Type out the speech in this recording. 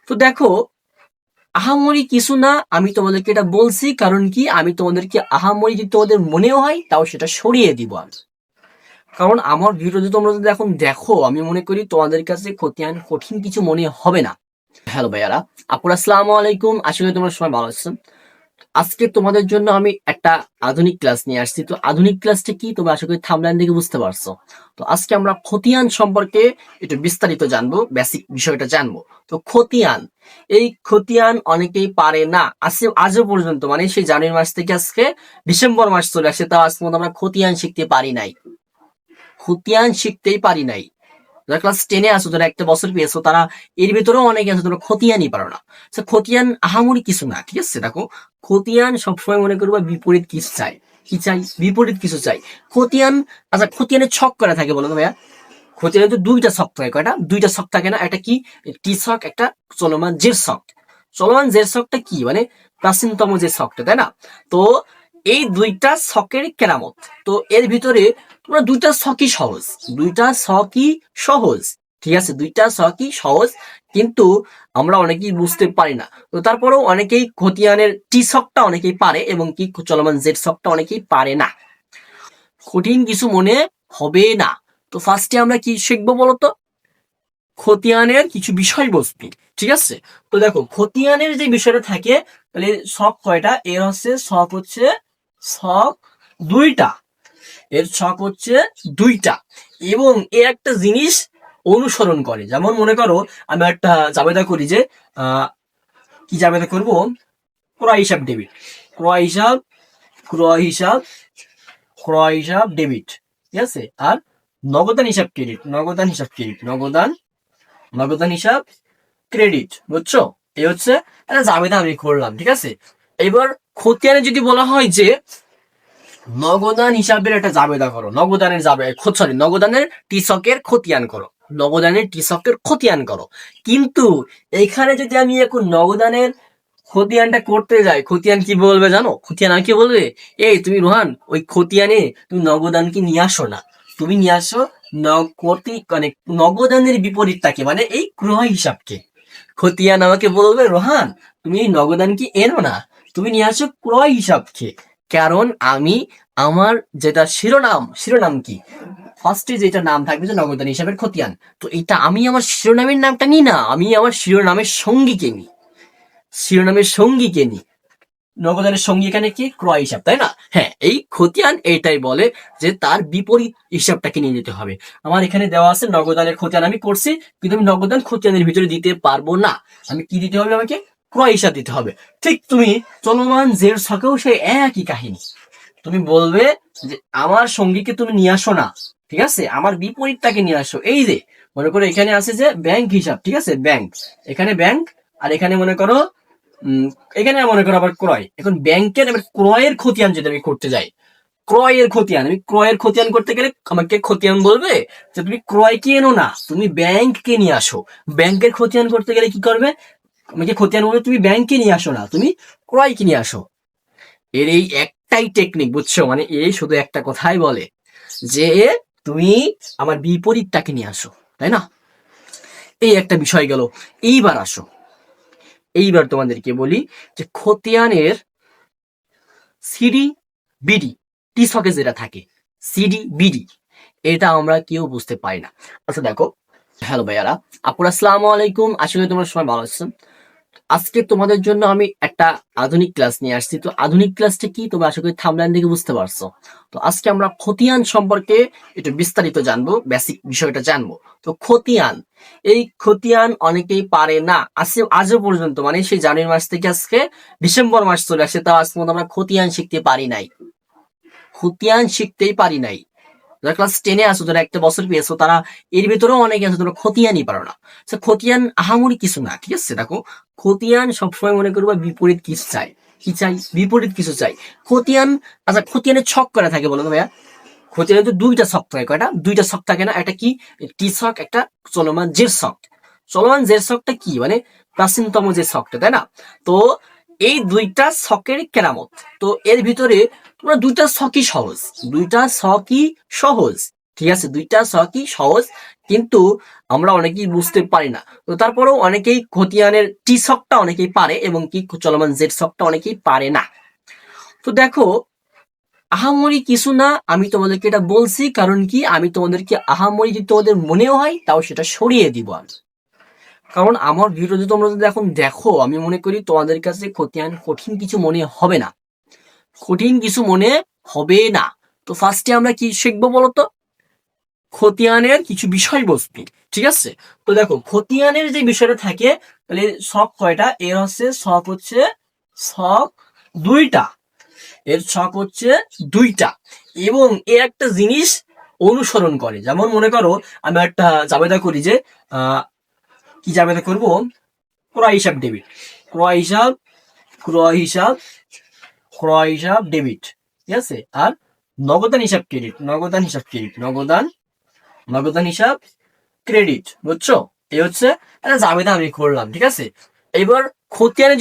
তো দেখো, আহামরি কিছু না, আমি তোমাদেরকে এটা বলছি কারণ কি আমি তোমাদেরকে আহামরি যদি তোমাদের মনেও হয় তাও সেটা সরিয়ে দিব আমি। কারণ আমার ভিডিও যদি তোমরা যদি এখন দেখো, আমি মনে করি তোমাদের কাছে কঠিন কিছু মনে হবে না। হ্যালো ভাইয়ারা, আপুরা, আসসালামু আলাইকুম। আসলে তোমরা সবাই ভালো আছেন। আজকে তোমাদের জন্য আমি একটা আধুনিক ক্লাস নিয়ে আসছি। তো আধুনিক ক্লাসটা কি তোমরা আশা করি থাম্বনেল দেখে বুঝতে পারছো। তো আজকে আমরা খতিয়ান সম্পর্কে একটু বিস্তারিত জানবো, বেসিক বিষয়টা জানবো। তো খতিয়ান, এই খতিয়ান অনেকেই পারে না, আজও পর্যন্ত, মানে সেই জানুয়ারি মাস থেকে আজকে ডিসেম্বর মাস চলে আসে, তাও আজ পর্যন্ত আমরা খতিয়ান শিখতে পারি নাই। খতিয়ান শিখতেই পারি নাই। যারা ক্লাস 10-এ আছো, যারা একটা বছর পেয়েছো, তারা এর ভিতরেও অনেকে আছে তোমরা খতিয়ানই পারো না। খতিয়ান আহামরি কিছু না, ঠিক আছে। দেখো, খতিয়ান সবসময় মনে করবা বিপরীত কিছু চাই। কি চাই? বিপরীত কিছু চাই। খতিয়ান, আচ্ছা, খতিয়ানের ছক করা থাকে বলো তো ভাইয়া? খতিয়ানে তো দুইটা ছক থাকে। কয়টা? দুইটা ছক থাকে না? একটা কি টি ছক, একটা চলমান জের ছক। চলমান জের ছকটা কি, মানে প্রাচীনতম যে ছকটা, তাই না? তো এই দুইটা ছকের কেরামত। তো এর ভিতরে তোমরা দুইটা ছকই সহজ, দুইটা ছকই সহজ, ঠিক আছে, দুইটা ছকই সহজ। কিন্তু আমরা অনেকেই বুঝতে পারি না। তো তারপরেও অনেকেই খতিয়ানের টি ছকটা অনেকেই পারে, এবং কি চলমান জেড ছকটা অনেকেই পারে না। কঠিন কিছু মনে হবে না। তো ফার্স্টে আমরা কি শিখবো বলতো? খতিয়ানের কিছু বিষয়বস্তু, ঠিক আছে। তো দেখো, খতিয়ানের যে বিষয়টা থাকে, তাহলে ছক কয়টা? এর হচ্ছে ছক হচ্ছে ছক দুইটা। এর ছক হচ্ছে দুইটা, এবং এ একটা জিনিস অনুসরণ করে। যেমন মনে করো, আমি একটা জাবেদা করি যে কি জাবেদা করব? ক্রয় হিসাব ডেবিট, ক্রয় হিসাব, ক্রয় হিসাব, ক্রয় হিসাব ডেবিট, ঠিক আছে। আর নগদান হিসাব ক্রেডিট, নগদান হিসাব ক্রেডিট, নগদান হিসাব ক্রেডিট, বুঝছো? এই হচ্ছে একটা জাবেদা আমি করলাম, ঠিক আছে। এবার খতিয়ানে যদি বলা হয় যে নগদান হিসাবের একটা জাবেদা করো, নগদানের সরি, নগদানের টিসকের খতিয়ান করো, নগদানের টিসকের খতিয়ান করো। কিন্তু এখানে যদি আমি এখন নগদানের খতিয়ানটা করতে যাই, খতিয়ান কি বলবে জানো? খতিয়ান আর কি বলবে, এই তুমি রোহান, ওই খতিয়ানে তুমি নগদানকে নিয়ে আসো না, তুমি নিয়ে আসো মানে নগদানের বিপরীতটাকে, মানে এই ক্রয় হিসাবকে। খতিয়ান আমাকে বলবে, রোহান তুমি এই নগদান কি এনো না, তুমি নিয়ে আসো ক্রয় হিসাবকে। কারণ আমি আমার যেটা শিরোনাম কি, ফার্স্টে যেটা নাম থাকবে যে নগদান হিসাবের খতিয়ান, তো এটা আমি আমার শিরোনামের নামটা নিই না, আমি আমার শিরোনামের সঙ্গীকে নিই, শিরোনামের সঙ্গীকে নিই। নগদানের সঙ্গী এখানে কি? ক্রয় হিসাব, তাই না? হ্যাঁ, এই খতিয়ান এইটাই বলে যে তার বিপরীত হিসাবটাকে নিয়ে নিতে হবে। আমার এখানে দেওয়া আছে নগদানের খতিয়ান আমি করছি, কিন্তু আমি নগদান খতিয়ানের ভিতরে দিতে পারবো না। আমি কি দিতে হবে? আমাকে ক্রয় হিসাব দিতে হবে। ঠিক তুমি চলমান জের ছকেও সেই একই কাহিনী। তুমি বলবে যে আমার সঙ্গীকে তুমি নিয়ে আসো না, ঠিক আছে, আমার বিপরীতটাকে নিয়ে আসো। এই যে মনে করো এখানে আছে যে ব্যাংক হিসাব, ঠিক আছে, ব্যাংক, এখানে ব্যাংক, আর এখানে মনে করো উম এখানে মনে করো আবার ক্রয়। এখন ব্যাংকের এবার ক্রয়ের খতিয়ান যদি আমি করতে যাই, ক্রয়ের খতিয়ান, আমি ক্রয়ের খতিয়ান করতে গেলে আমাকে খতিয়ান বলবে যে তুমি ক্রয় কে এনো না, তুমি ব্যাংককে নিয়ে আসো। ব্যাংকের খতিয়ান করতে গেলে কি করবে? আমাকে খতিয়ান বলবে তুমি ব্যাংকে নিয়ে আসো না, তুমি ক্রয়কে নিয়ে আসো। এর এই একটাই টেকনিক, বুঝছো? মানে এই শুধু একটা কথাই বলে যে তুমি আমার বিপরীতটাকে নিয়ে আসো, তাই না? এই একটা বিষয় গেল। এইবার আসো, এইবার তোমাদেরকে বলি যে খতিয়ানের সিডি বিডি, টি ছকে যেটা থাকে সিডি বিডি, এটা আমরা কেউ বুঝতে পারি না। আচ্ছা দেখো, হ্যালো ভাইয়ারা, আপুরা, আসসালামু আলাইকুম। আসলে তোমরা সবাই ভালো আছেন। আজকে তোমাদের জন্য আমি একটা আধুনিক ক্লাস নিয়ে আসছি। তো আধুনিক ক্লাসটা কি তোমরা আশা করি থাম্বনেল দেখে বুঝতে পারছো। তো আজকে আমরা খতিয়ান সম্পর্কে একটু বিস্তারিত জানবো, বেসিক বিষয়টা জানবো। তো খতিয়ান, এই খতিয়ান অনেকেই পারে না, আজও পর্যন্ত, মানে সেই জানুয়ারি মাস থেকে আজকে ডিসেম্বর মাস চলে আসে, তাও আজ পর্যন্ত আমরা খতিয়ান শিখতে পারি নাই, খতিয়ান শিখতেই পারি নাই। যারা ক্লাস 10-এ আছো, যারা একটা বছর পেয়েছো, তারা এর ভিতরেও অনেকে আছে তোমরা খতিয়ানই পারো না। খতিয়ান আহামরি কিছু না, ঠিক আছে। দেখো, খতিয়ান সবসময় মনে করবা বিপরীত কিছু চাই। কি চাই? বিপরীত কিছু চাই। খতিয়ান, আচ্ছা, খতিয়ানের ছক করা থাকে বলো তো ভাইয়া? খতিয়ানে তো দুইটা ছক থাকে। কয়টা? দুইটা ছক থাকে না? একটা কি টি ছক, একটা চলমান জের ছক। চলমান জের ছকটা কি, মানে প্রাচীনতম যে ছকটা, তাই না? তো এই দুইটা ছকের কেরামত। তো এর ভিতরে তোমরা দুইটা ছকই সহজ, দুইটা ছকই সহজ, ঠিক আছে, দুইটা কি সহজ, কিন্তু আমরা অনেকেই বুঝতে পারি না। তো তারপরেও অনেকেই খতিয়ানের টি ছকটা অনেকেই পারে এবং কি চলমান জেড ছকটা অনেকেই পারে না। তো দেখো, আহামরি কিছু না, আমি তোমাদেরকে এটা বলছি কারণ কি আমি তোমাদেরকে আহামরি যদি তোমাদের মনেও হয় তাও সেটা সরিয়ে দিব আমি। কারণ আমার ভিডিও যদি তোমরা যদি এখন দেখো, আমি মনে করি তোমাদের কাছে খতিয়ান কঠিন কিছু মনে হবে না, কঠিন কিছু মনে হবে না। তো ফার্স্টে আমরা কি শিখবো বলতো? খতিয়ানের কিছু বিষয়বস্তু। ঠিক আছে, তো দেখো খতিয়ানের যে বিষয়টা থাকে, তাহলে ছক কয়টা? এর হচ্ছে ছক হচ্ছে ছক দুইটা, এর ছক হচ্ছে দুইটা, এবং এ একটা জিনিস অনুসরণ করে। যেমন মনে করো আমি একটা জাবেদা করি যে কি জাবেদা করব, ক্রয় হিসাব ডেবিট, ক্রয় হিসাব, ক্রয় হিসাব, ক্রয় হিসাব ডেবিট। ঠিক আছে, আর নগদান হিসাব ক্রেডিট, নগদান হিসাব ক্রেডিট, নগদান, নগদান হিসাব ক্রেডিট। বুঝছো? এই হচ্ছে একটা জাবেদা আমি করলাম। ঠিক আছে, এবার খতিয়ানে